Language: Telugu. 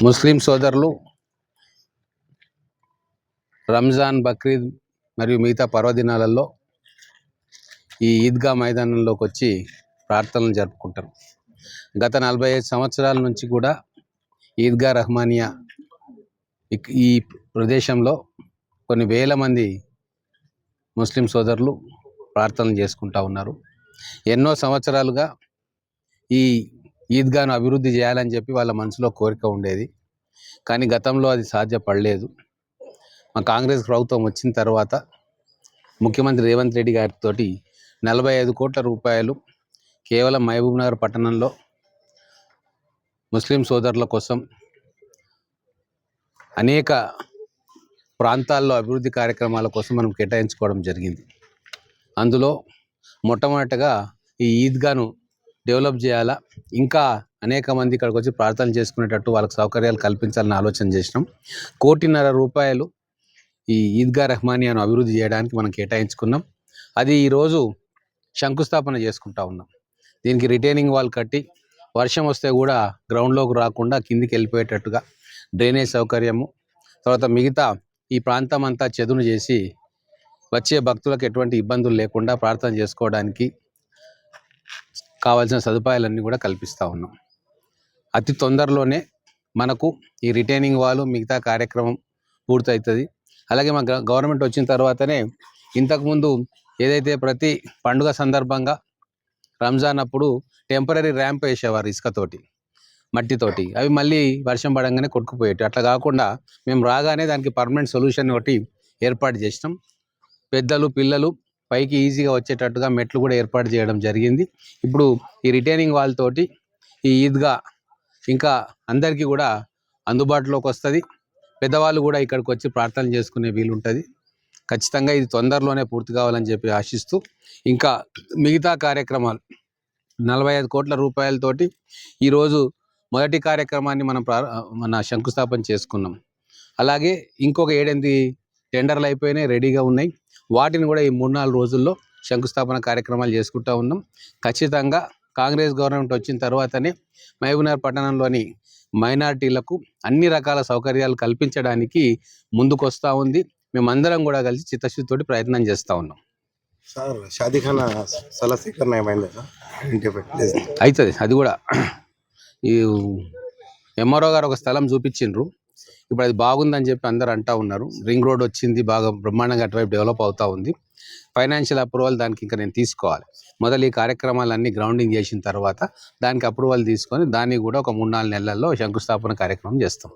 ముస్లిం సోదరులు రంజాన్, బక్రీద్ మరియు మిగతా పర్వదినాలలో ఈ ఈద్గా మైదానంలోకి వచ్చి ప్రార్థనలు జరుపుకుంటారు. గత 45 సంవత్సరాల నుంచి కూడా ఈద్గా రహమానియా ఈ ప్రదేశంలో కొన్ని వేల మంది ముస్లిం సోదరులు ప్రార్థనలు చేసుకుంటూ ఉన్నారు. ఎన్నో సంవత్సరాలుగా ఈ ఈద్గాను అభివృద్ధి చేయాలని చెప్పి వాళ్ళ మనసులో కోరిక ఉండేది. కానీ గతంలో అది సాధ్యపడలేదు. మా కాంగ్రెస్ ప్రభుత్వం వచ్చిన తర్వాత ముఖ్యమంత్రి రేవంత్ రెడ్డి గారితో 45 కోట్ల రూపాయలు కేవలం మహబూబ్నగర్ పట్టణంలో ముస్లిం సోదరుల కోసం అనేక ప్రాంతాల్లో అభివృద్ధి కార్యక్రమాల కోసం మనం కేటాయించుకోవడం జరిగింది. అందులో మొట్టమొదటగా ఈ ఈద్గాను డెవలప్ చేయాలా, ఇంకా అనేక మంది ఇక్కడికి వచ్చి ప్రార్థనలు చేసుకునేటట్టు వాళ్ళకి సౌకర్యాలు కల్పించాలని ఆలోచన చేసినాం. 1.5 కోటి రూపాయలు ఈ ఈద్గా రహమానియాను అభివృద్ధి చేయడానికి మనం కేటాయించుకున్నాం. అది ఈరోజు శంకుస్థాపన చేసుకుంటా ఉన్నాం. దీనికి రిటైనింగ్ వాల్ కట్టి వర్షం వస్తే కూడా గ్రౌండ్లోకి రాకుండా కిందికి వెళ్ళిపోయేటట్టుగా డ్రైనేజ్ సౌకర్యము, తర్వాత మిగతా ఈ ప్రాంతం అంతా చదును చేసి వచ్చే భక్తులకు ఎటువంటి ఇబ్బందులు లేకుండా ప్రార్థన చేసుకోవడానికి కావాల్సిన సదుపాయాలన్నీ కూడా కల్పిస్తూ ఉన్నాం. అతి తొందరలోనే మనకు ఈ రిటైనింగ్ వాల్ మిగతా కార్యక్రమం పూర్తవుతుంది. అలాగే మా గవర్నమెంట్ వచ్చిన తర్వాతనే ఇంతకుముందు ఏదైతే ప్రతి పండుగ సందర్భంగా రంజాన్ అప్పుడు టెంపరీ ర్యాంప్ వేసేవారు ఇసుకతోటి, మట్టితోటి, అవి మళ్ళీ వర్షం పడంగానే కొట్టుకుపోయేవి. అట్లా కాకుండా మేము రాగానే దానికి పర్మనెంట్ సొల్యూషన్ ఒకటి ఏర్పాటు చేసినాం. పెద్దలు పిల్లలు పైకి ఈజీగా వచ్చేటట్టుగా మెట్లు కూడా ఏర్పాటు చేయడం జరిగింది. ఇప్పుడు ఈ రిటైనింగ్ వాల్ తోటి ఈ ఈద్గా ఇంకా అందరికీ కూడా అందుబాటులోకి వస్తుంది. పెద్దవాళ్ళు కూడా ఇక్కడికి వచ్చి ప్రార్థనలు చేసుకునే వీలు ఉంటుంది. ఖచ్చితంగా ఇది తొందరలోనే పూర్తి కావాలని చెప్పి ఆశిస్తూ, ఇంకా మిగతా కార్యక్రమాలు 45 కోట్ల రూపాయలతోటి ఈరోజు మొదటి కార్యక్రమాన్ని మన శంకుస్థాపన చేసుకున్నాం. అలాగే ఇంకొక 7-8 టెండర్లు అయిపోయినాయి, రెడీగా ఉన్నాయి. వాటిని కూడా ఈ 3-4 రోజుల్లో శంకుస్థాపన కార్యక్రమాలు చేసుకుంటూ ఉన్నాం. ఖచ్చితంగా కాంగ్రెస్ గవర్నమెంట్ వచ్చిన తర్వాతనే మహబూబ్నగర్ పట్టణంలోని మైనారిటీలకు అన్ని రకాల సౌకర్యాలు కల్పించడానికి ముందుకు వస్తూ ఉంది. మేమందరం కూడా కలిసి చిత్తశుద్ధితోటి ప్రయత్నం చేస్తూ ఉన్నాం. సార్ షాదీఖానా అవుతుంది. అది కూడా ఈ ఎంఆర్ఓ గారు ఒక స్థలం చూపించిండ్రు. ఇప్పుడు అది బాగుందని చెప్పి అందరు అంటూ ఉన్నారు. రింగ్ రోడ్ వచ్చింది, బాగా బ్రహ్మాండంగా అటువైపు డెవలప్ అవుతూ ఉంది. ఫైనాన్షియల్ అప్రూవల్ దానికి ఇంకా నేను తీసుకోవాలి. మొదలు ఈ కార్యక్రమాలన్నీ గ్రౌండింగ్ చేసిన తర్వాత దానికి అప్రూవల్ తీసుకొని దాన్ని కూడా ఒక 3-4 నెలల్లో శంకుస్థాపన కార్యక్రమం చేస్తాం.